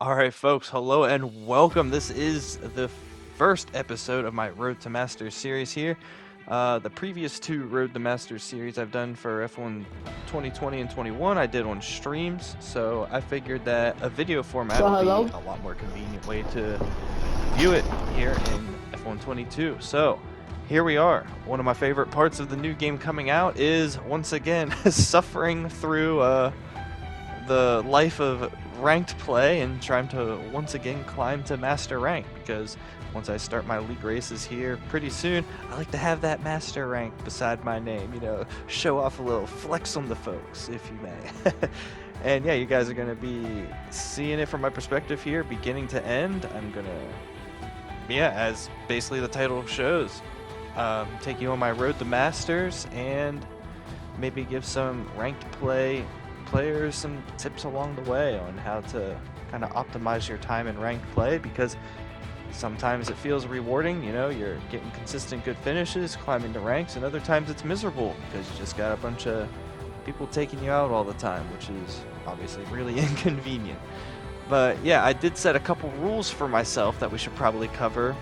All right, folks, hello and welcome. This is the first episode of my Road to Masters series here. The previous two Road to Masters series I've done for F1 2020 and 21, I did on streams, so I figured that a video format So would be hello. a lot more convenient way to view it here in F1 22. So here we are. One of my favorite parts of the new game coming out is once again suffering through the life of ranked play and trying to once again climb to master rank, because once I start my league races here pretty soon, I like to have that master rank beside my name, show off a little, flex on the folks, if you may. And yeah, you guys are going to be seeing it from my perspective here, beginning to end. I'm going to, as basically the title shows, take you on my road to masters and maybe give some ranked players some tips along the way on how to kind of optimize your time in ranked play, because sometimes it feels rewarding, you're getting consistent good finishes, climbing the ranks, and other times it's miserable because you just got a bunch of people taking you out all the time, which is obviously really inconvenient. But yeah, I did set a couple rules for myself that we should probably cover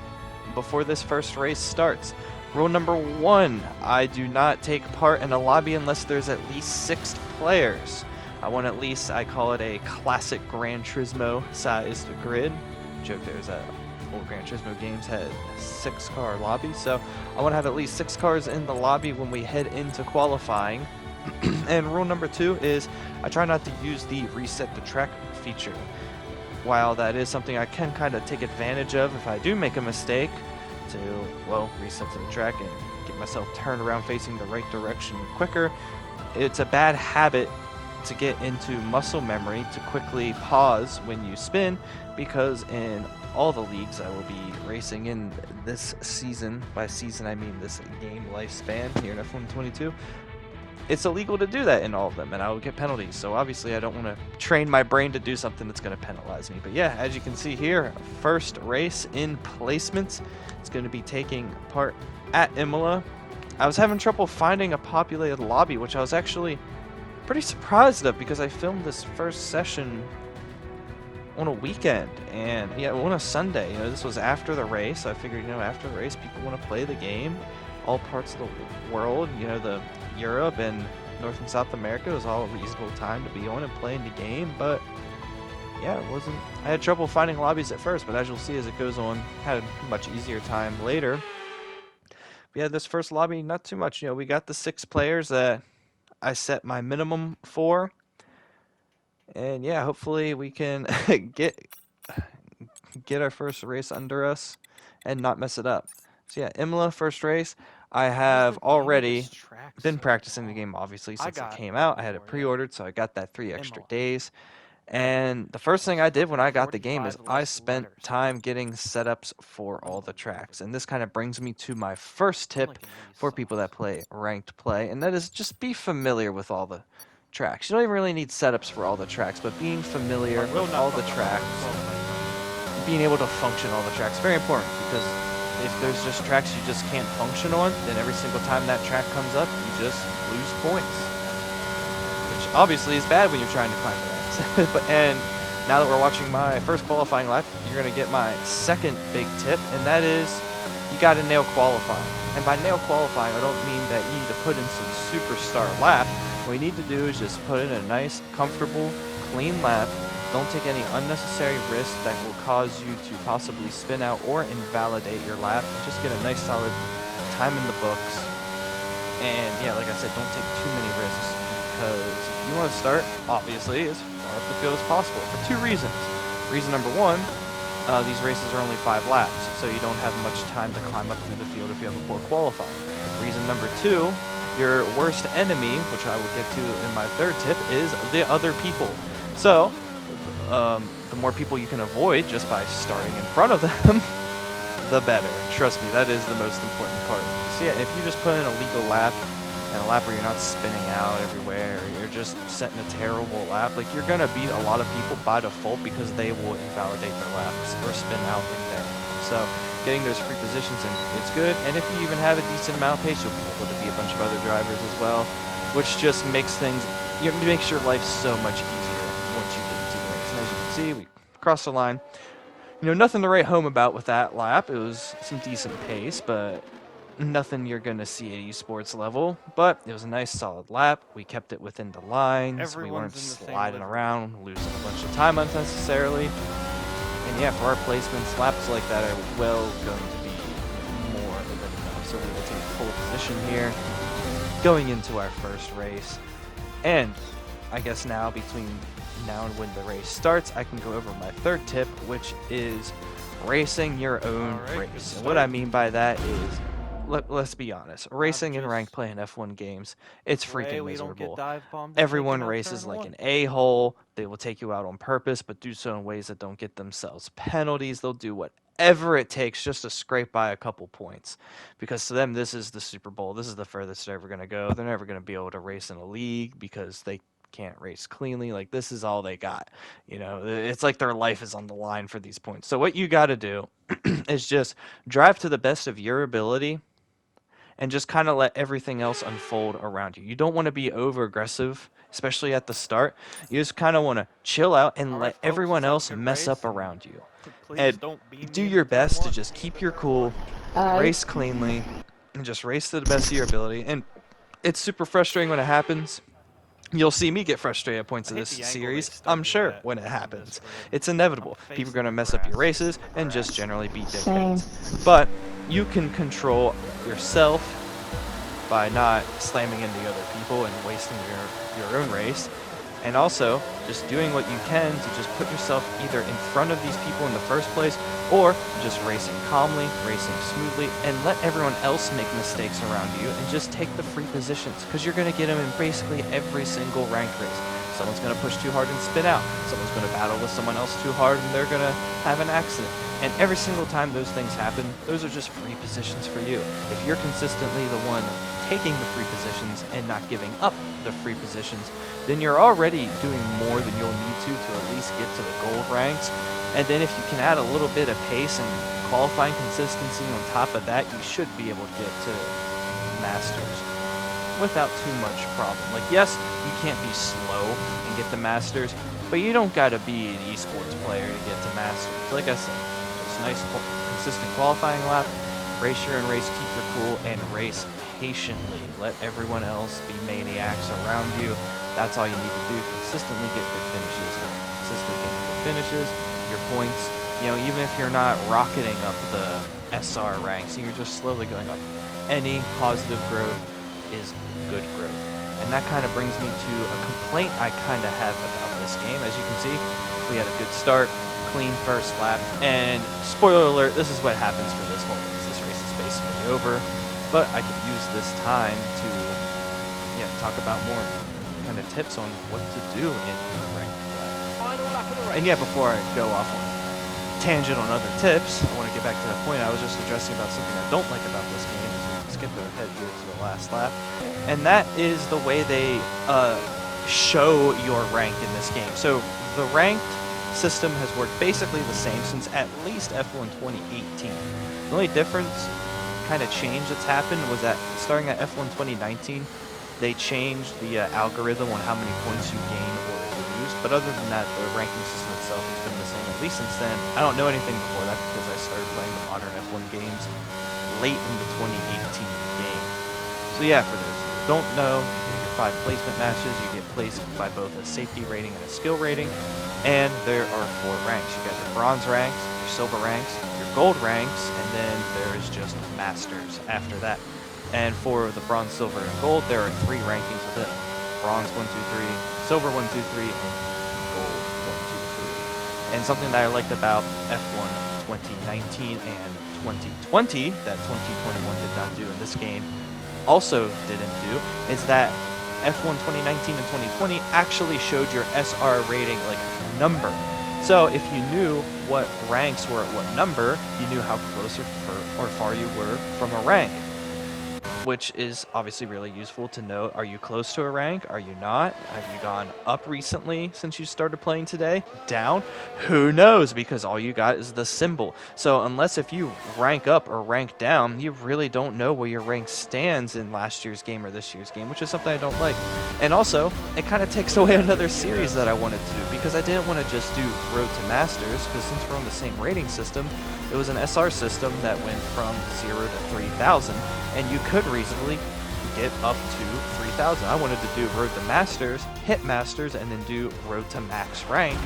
before this first race starts. Rule number 1, I do not take part in a lobby unless there's at least 6 players. I want at least, I call it a classic Gran Turismo sized grid. Joke there's a old Gran Turismo games had 6-car lobbies, so I want to have at least 6 cars in the lobby when we head into qualifying. And rule number 2 is I try not to use the reset the track feature. While that is something I can kind of take advantage of if I do make a mistake, to, well, reset to the track and get myself turned around facing the right direction quicker, it's a bad habit to get into muscle memory to quickly pause when you spin, because in all the leagues I will be racing in this season, by season I mean this game lifespan here in F1 22, it's illegal to do that in all of them, and I will get penalties. So obviously I don't want to train my brain to do something that's going to penalize me. But yeah, as you can see here, first race in placements. It's going to be taking part at Imola. I was having trouble finding a populated lobby, which I was actually pretty surprised of, because I filmed this first session on a weekend, and yeah, on a Sunday. This was after the race. So I figured, after the race, people want to play the game. All parts of the world, the Europe and North and South America was all a reasonable time to be on and playing the game. But yeah, I had trouble finding lobbies at first, but as you'll see as it goes on, had a much easier time later. But yeah, this first lobby, not too much. We got the 6 players that I set my minimum for. And yeah, hopefully we can get our first race under us and not mess it up. So yeah, Imola, first race. I have already been practicing the game, obviously, since it came out. I had it pre-ordered, so I got that 3 extra days. And the first thing I did when I got the game is I spent time getting setups for all the tracks. And this kind of brings me to my first tip for people that play ranked play, and that is just be familiar with all the tracks. You don't even really need setups for all the tracks, but being familiar with all the tracks, being able to function all the tracks, very important, because if there's just tracks you just can't function on, then every single time that track comes up, you just lose points, which obviously is bad when you're trying to climb the ranks. And now that we're watching my first qualifying lap, you're going to get my second big tip, and that is you got to nail qualifying. And by nail qualifying, I don't mean that you need to put in some superstar lap. What you need to do is just put in a nice, comfortable, clean lap. Don't take any unnecessary risks that will cause you to possibly spin out or invalidate your lap. Just get a nice solid time in the books. And yeah, like I said, don't take too many risks, because you want to start, obviously, as far up the field as possible for 2 reasons. Reason number 1, these races are only 5 laps, so you don't have much time to climb up through the field if you have a poor qualifying. Reason number 2, your worst enemy, which I will get to in my third tip, is the other people. So the more people you can avoid just by starting in front of them, the better. Trust me, that is the most important part. So yeah, if you just put in a legal lap, and a lap where you're not spinning out everywhere, or you're just setting a terrible lap, like, you're gonna beat a lot of people by default, because they will invalidate their laps or spin out in there. So getting those free positions in, it's good. And if you even have a decent amount of pace, you'll be able to beat a bunch of other drivers as well, which just makes things, makes your life so much easier once you get into the race. And as you can see, we across the line. You know, nothing to write home about with that lap. It was some decent pace, but nothing you're going to see at esports level. But it was a nice solid lap. We kept it within the lines. We weren't sliding around, losing a bunch of time unnecessarily. And yeah, for our placements, laps like that are well going to be more than enough. So we will take full position here, going into our first race. And I guess now, between now and when the race starts, I can go over my third tip, which is racing your own race. And what I mean by that is, let's be honest, racing in ranked play in F1 games, it's freaking miserable. Everyone races like an a-hole. They will take you out on purpose, but do so in ways that don't get themselves penalties. They'll do whatever it takes just to scrape by a couple points, because to them, this is the Super Bowl. This is the furthest they're ever going to go. They're never going to be able to race in a league because they can't race cleanly. Like, this is all they got. You know, it's like their life is on the line for these points. So what you got to do is just drive to the best of your ability and just kind of let everything else unfold around you. You don't want to be over aggressive, especially at the start. You just kind of want to chill out and let everyone else mess up around you. And do your best to just keep your cool, race cleanly, and just race to the best of your ability. And it's super frustrating when it happens. You'll see me get frustrated at points of this series, I'm sure, when it happens. It's inevitable. People are going to mess up your races and just generally beat dickheads. But you can control yourself by not slamming into other people and wasting your own race. And also, just doing what you can to just put yourself either in front of these people in the first place, or just racing calmly, racing smoothly, and let everyone else make mistakes around you and just take the free positions, because you're going to get them in basically every single ranked race. Someone's going to push too hard and spin out. Someone's going to battle with someone else too hard and they're going to have an accident. And every single time those things happen, those are just free positions for you. If you're consistently the one taking the free positions and not giving up the free positions, then you're already doing more than you'll need to at least get to the gold ranks. And then if you can add a little bit of pace and qualifying consistency on top of that, you should be able to get to Masters without too much problem. Like, yes, you can't be slow and get the Masters, but you don't got to be an esports player to get to Masters. Like I said, just nice, consistent qualifying lap, race your own race, keep your cool, and race patiently. Let everyone else be maniacs around you. That's all you need to do. Consistently get good finishes. Consistently get good finishes, your points. You know, even if you're not rocketing up the SR ranks, you're just slowly going up. Any positive growth is good growth. And that kind of brings me to a complaint I kind of have about this game. As you can see, we had a good start, clean first lap, and spoiler alert, this is what happens for this whole race. This race is basically over, but I could use this time to talk about more kind of tips on what to do in ranked play. And yeah, before I go off on a tangent on other tips, I want to get back to that point I was just addressing about something I don't like about this game. Skip ahead here to the last lap, and that is the way they show your rank in this game. So the ranked system has worked basically the same since at least F1 2018. The only difference, kind of change that's happened, was that starting at F1 2019, they changed the algorithm on how many points you gain or lose. But other than that, the ranking system itself has been the same at least since then. I don't know anything before that because I started playing the modern F1 games late in the 2018 game. So yeah, for those who don't know, your 5 placement matches, you get placed by both a safety rating and a skill rating, and there are 4 ranks. You got your bronze ranks, your silver ranks, your gold ranks, and then there is just masters after that. And for the bronze, silver, and gold, there are 3 rankings within it. Bronze 1, 2, 3, silver 1, 2, 3, and gold 1, 2, 3. And something that I liked about F1 2019 and 2020 that 2021 did not do in this game also didn't do is that F1 2019 and 2020 actually showed your SR rating like number. So if you knew what ranks were at what number, you knew how close or far you were from a rank. which is obviously really useful to know. Are you close to a rank? Are you not? Have you gone up recently since you started playing today? Down? Who knows, because all you got is the symbol. So unless if you rank up or rank down, you really don't know where your rank stands in last year's game or this year's game, which is something I don't like. And also, it kind of takes away another series that I wanted to do, because I didn't want to just do Road to Masters, because since we're on the same rating system, it was an SR system that went from 0 to 3,000, and you could reasonably get up to 3,000. I wanted to do Road to Masters, hit Masters, and then do Road to Max Rank.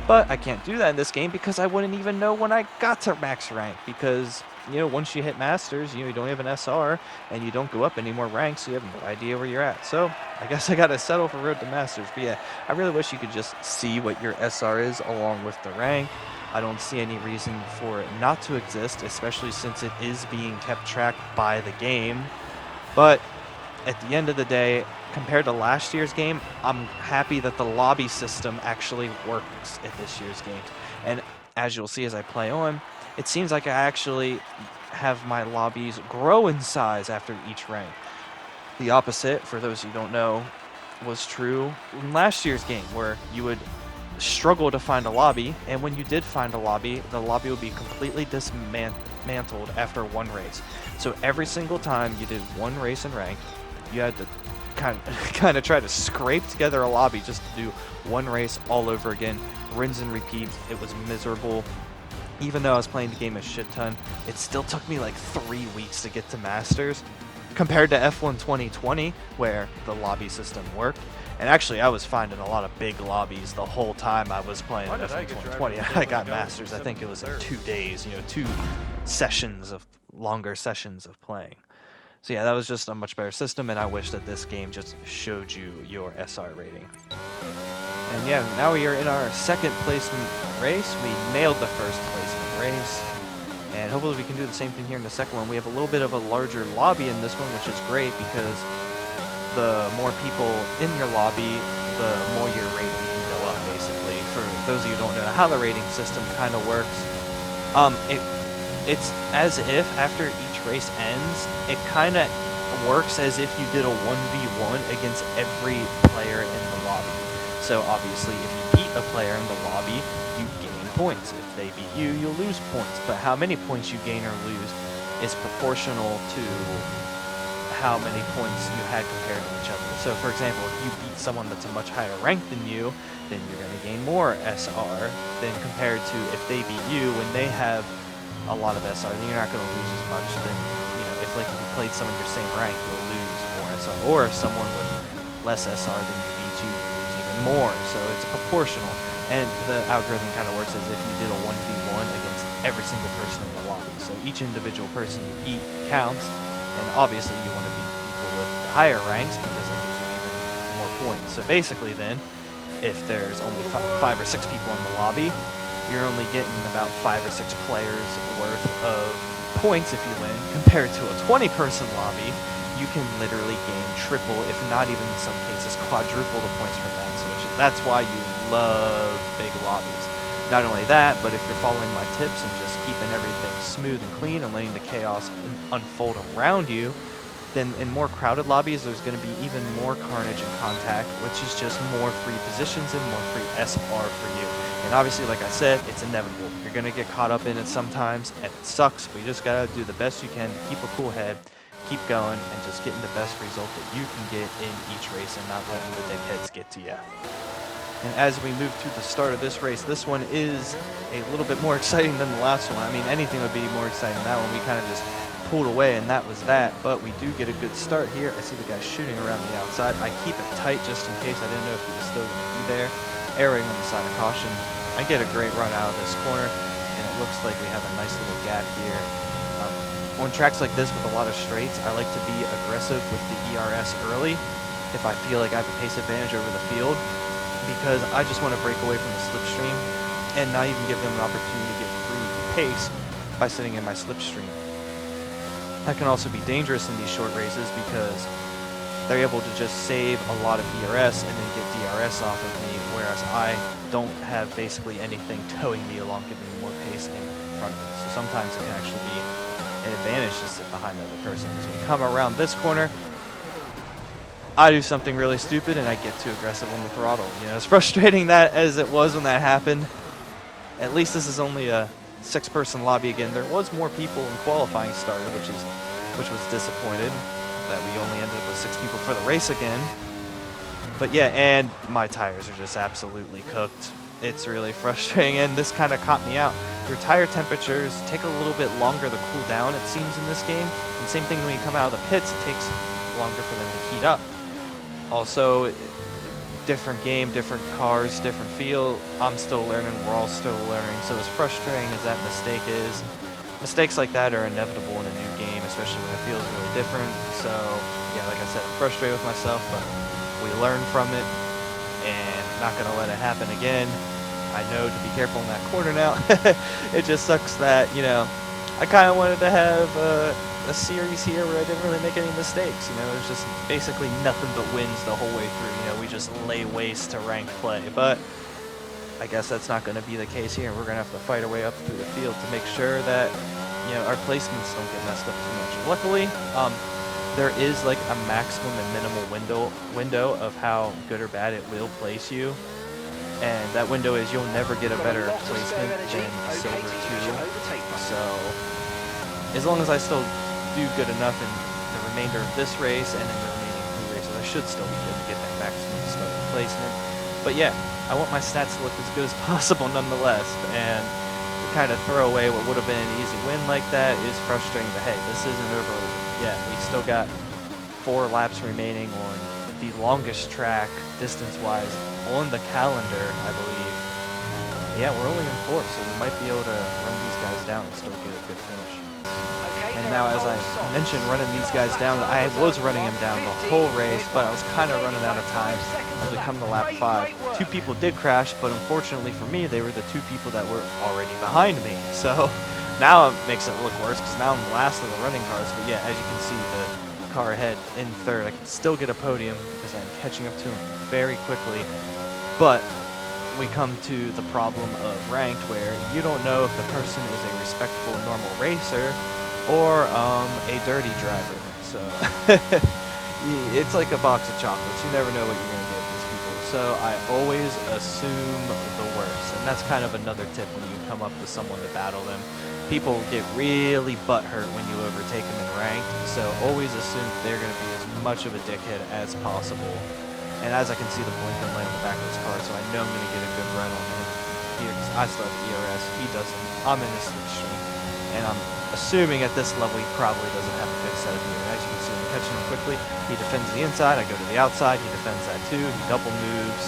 But I can't do that in this game because I wouldn't even know when I got to Max Rank, because, you know, once you hit Masters, you don't have an SR, and you don't go up any more ranks, so you have no idea where you're at. So I guess I gotta settle for Road to Masters. But yeah, I really wish you could just see what your SR is along with the rank. I don't see any reason for it not to exist, especially since it is being kept track by the game. But at the end of the day, compared to last year's game, I'm happy that the lobby system actually works at this year's game. And as you'll see as I play on, it seems like I actually have my lobbies grow in size after each rank. The opposite, for those who don't know, was true in last year's game, where you would struggle to find a lobby, and when you did find a lobby, the lobby would be completely dismantled after one race. So every single time you did one race in rank, you had to kind of try to scrape together a lobby just to do one race all over again, rinse and repeat. It was miserable. Even though I was playing the game a shit ton, it still took me like 3 weeks to get to Masters, compared to F1 2020, where the lobby system worked. And actually, I was finding a lot of big lobbies the whole time I was playing F1 2020. I got Masters. I think it was in 2 days, 2 sessions of longer sessions of playing. So yeah, that was just a much better system, and I wish that this game just showed you your SR rating. And yeah, now we are in our second placement race. We nailed the first placement race, and hopefully we can do the same thing here in the second one. We have a little bit of a larger lobby in this one, which is great, because the more people in your lobby, the more your rating can go up, basically. For those of you who don't know how the rating system kind of works, it's as if after each race ends, it kind of works as if you did a 1v1 against every player in the lobby. So obviously, if you beat a player in the lobby, you gain points. If they beat you, you'll lose points. But how many points you gain or lose is proportional to how many points you had compared to each other. So for example, if you beat someone that's a much higher rank than you, then you're going to gain more SR than compared to if they beat you when they have a lot of SR, then you're not going to lose as much. Then, if like if you played someone your same rank, you'll lose more SR. Or if someone with less SR than you beat you, you'll lose even more. So it's proportional. And the algorithm kind of works as if you did a 1v1 against every single person in the lobby. So each individual person you beat counts. And obviously you want to be equal with the higher ranks, because that gives you even more points. So basically then, if there's only 5 or 6 people in the lobby, you're only getting about 5 or 6 players worth of points if you win. Compared to a 20-person lobby, you can literally gain triple, if not even in some cases quadruple the points from that. So that's why you love big lobbies. Not only that, but if you're following my tips and just keeping everything smooth and clean and letting the chaos unfold around you, then in more crowded lobbies, there's going to be even more carnage and contact, which is just more free positions and more free SR for you. And obviously, like I said, it's inevitable. You're going to get caught up in it sometimes, and it sucks, but you just got to do the best you can, keep a cool head, keep going, and just getting the best result that you can get in each race and not letting the dickheads get to you. And as we move to the start of this race, this one is a little bit more exciting than the last one. I mean, anything would be more exciting than that one. We kind of just pulled away, and that was that. But we do get a good start here. I see the guy shooting around the outside. I keep it tight just in case. I didn't know if he was still going to be there. Airing on the side of caution. I get a great run out of this corner, and it looks like we have a nice little gap here. On tracks like this with a lot of straights, I like to be aggressive with the ERS early if I feel like I have a pace advantage over the field, because I just want to break away from the slipstream and not even give them an opportunity to get free pace by sitting in my slipstream. That can also be dangerous in these short races because they're able to just save a lot of ERS and then get DRS off of me, whereas I don't have basically anything towing me along, giving me more pace in front of me. So sometimes it can actually be an advantage to sit behind the other person. Because when you come around this corner, I do something really stupid and I get too aggressive on the throttle. You know, as frustrating that as it was when that happened, at least this is only a 6-person lobby again. There was more people in qualifying started, which was disappointed that we only ended up with 6 people for the race again. But yeah, and my tires are just absolutely cooked. It's really frustrating, and this kind of caught me out. Your tire temperatures take a little bit longer to cool down, it seems, in this game. And same thing when you come out of the pits, it takes longer for them to heat up. Also, different game, different cars, different feel. I'm still learning, we're all still learning. So as frustrating as that mistake is, mistakes like that are inevitable in a new game, especially when it feels really different. So yeah, like I said, I'm frustrated with myself, but we learn from it and not gonna let it happen again. I know to be careful in that corner now. It just sucks that, you know, I kind of wanted to have a series here where I didn't really make any mistakes. You know, it was just basically nothing but wins the whole way through. You know, we just lay waste to ranked play. But I guess that's not going to be the case here. We're going to have to fight our way up through the field to make sure that, you know, our placements don't get messed up too much. Luckily, there is like a maximum and minimal window of how good or bad it will place you. And that window is you'll never get a better placement than Silver 2. So as long as I still do good enough in the remainder of this race and in the remaining 3 races, I should still be good to get that maximum starting placement. But yeah, I want my stats to look as good as possible nonetheless. And to kind of throw away what would have been an easy win like that is frustrating. But hey, this isn't over yet. We still got 4 laps remaining on the longest track distance-wise on the calendar, I believe. Yeah, we're only in 4th, so we might be able to run these guys down and still get a good finish. And now, as I mentioned, running these guys down, I was running them down the whole race, but I was kind of running out of time as we come to lap 5. 2 people did crash, but unfortunately for me, they were the 2 people that were already behind me. So now it makes it look worse because now I'm the last of the running cars. But yeah, as you can see, the car ahead in 3rd, I can still get a podium because I'm catching up to him very quickly. But we come to the problem of ranked where you don't know if the person is a respectful, normal racer or a dirty driver. So it's like a box of chocolates. You never know what you're going to get with these people. So I always assume the worst. And that's kind of another tip when you come up with someone to battle them. People get really butthurt when you overtake them in ranked. So always assume they're going to be as much of a dickhead as possible. And as I can see the blinking light on the back of his car, so I know I'm going to get a good run on him here, because I still have ERS. He doesn't. I'm in a slipstream. And I'm assuming at this level he probably doesn't have a good set of gear. As you can see, I'm catching him quickly. He defends the inside. I go to the outside. He defends that too. He double moves.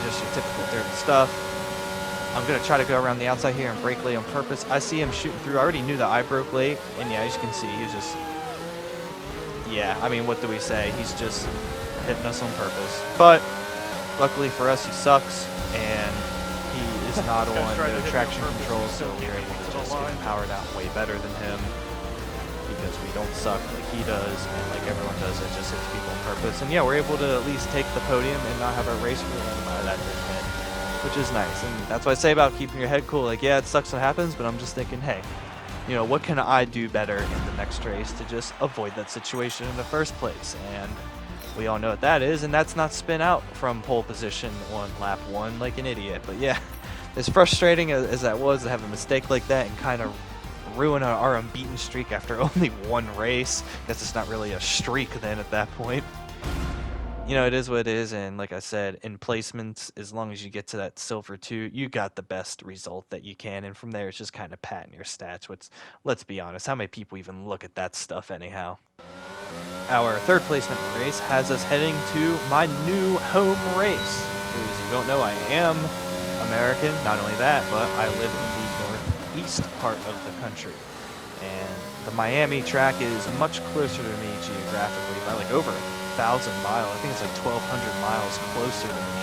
Just your typical dirty stuff. I'm going to try to go around the outside here and break late on purpose. I see him shooting through. I already knew that I broke late. And yeah, as you can see, he's just... Yeah, I mean, what do we say? He's just hitting us on purpose. But luckily for us, he sucks, and he is not on no traction control, so we're able to just get powered out way better than him because we don't suck like he does, and like everyone does, it just hits people on purpose. And yeah, we're able to at least take the podium and not have our race ruined by that dickhead, which is nice. And that's what I say about keeping your head cool. Like, yeah, it sucks when it happens, but I'm just thinking, hey, you know, what can I do better in the next race to just avoid that situation in the first place? And we all know what that is, and that's not spin out from pole position on lap 1 like an idiot. But yeah, as frustrating as that was to have a mistake like that and kind of ruin our unbeaten streak after only 1 race. I guess it's not really a streak then at that point. You know, it is what it is, and like I said, in placements, as long as you get to that Silver 2, you got the best result that you can, and from there it's just kind of patting your stats, which, let's be honest, how many people even look at that stuff anyhow? Our 3rd placement race has us heading to my new home race. As you don't know, I am American. Not only that, but I live in the northeast part of the country. And the Miami track is much closer to me geographically by like over 1,000 miles. I think it's like 1,200 miles closer to me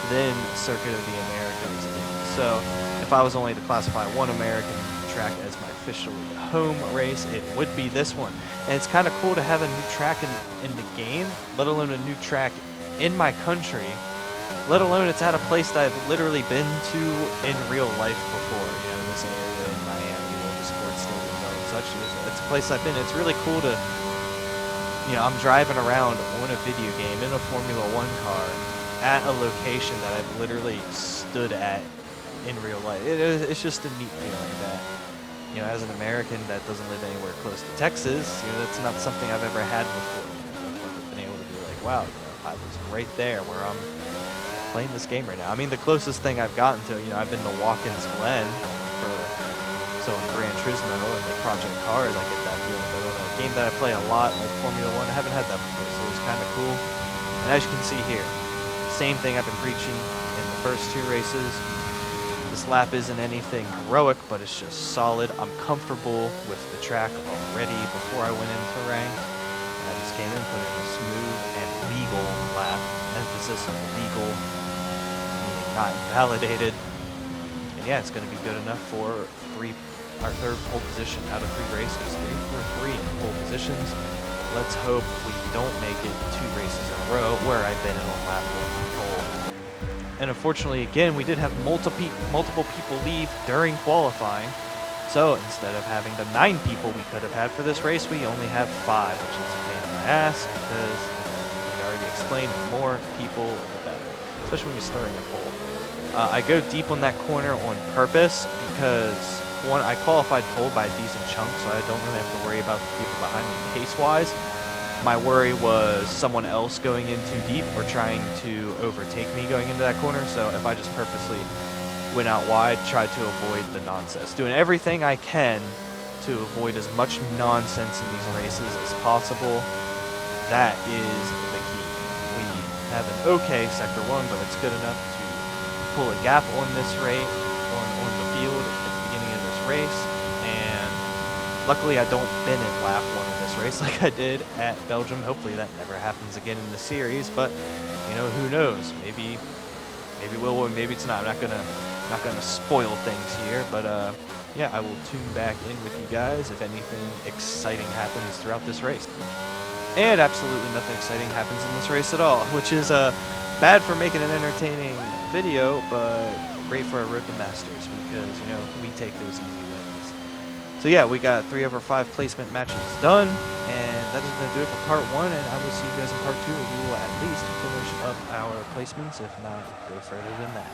than Circuit of the Americas is. So if I was only to classify one American track as my official home race, it would be this one. And it's kind of cool to have a new track in the game, let alone a new track in my country, let alone it's at a place that I've literally been to in real life before. You know, in this area in Miami, where the sports stadiums are and such. It's a place I've been. It's really cool to, you know, I'm driving around on a video game in a Formula One car at a location that I've literally stood at in real life. It's just a neat feeling that, you know, as an American that doesn't live anywhere close to Texas, you know, that's not something I've ever had before. You know, I've been able to be like, wow, you know, I was right there where I'm playing this game right now. I mean, the closest thing I've gotten to, you know, I've been to Watkins Glen so in Gran Turismo and the Project Cars, I get that feeling. But on a game that I play a lot, like Formula One, I haven't had that before, so it's kind of cool. And as you can see here, same thing I've been preaching in the first 2 races. This lap isn't anything heroic, but it's just solid. I'm comfortable with the track already before I went into rank. I just came in, put in a smooth and legal lap. Emphasis on legal, meaning not invalidated. And yeah, it's going to be good enough for our 3rd pole position out of 3 races. 3 pole positions. Let's hope we don't make it 2 races in a row where I've been in on lap 1 pole. And unfortunately, again, we did have multiple people leave during qualifying. So instead of having the 9 people we could have had for this race, we only have 5, which is a pain in my ass because I already explained, the more people, the better, especially when you're starting a pole. I go deep on that corner on purpose because, one, I qualified pole by a decent chunk, so I don't really have to worry about the people behind me pace-wise. My worry was someone else going in too deep or trying to overtake me going into that corner, so if I just purposely went out wide, tried to avoid the nonsense. Doing everything I can to avoid as much nonsense in these races as possible. That is the key. We have an okay Sector 1, but it's good enough to pull a gap on this rate, on the field at the beginning of this race, and luckily I don't bin in lap 1 of this race like I did at Belgium. Hopefully that never happens again in the series, but you know, who knows? Maybe we'll, or maybe it's not. I'm not gonna spoil things here, but yeah, I will tune back in with you guys if anything exciting happens throughout this race. And absolutely nothing exciting happens in this race at all, which is bad for making an entertaining video, but great for our Road to Masters because, you know, we take those easy wins. So yeah, we got 3 over 5 placement matches done, and that is going to do it for part 1, and I will see you guys in part 2, where we will at least finish up our placements, if not go further than that.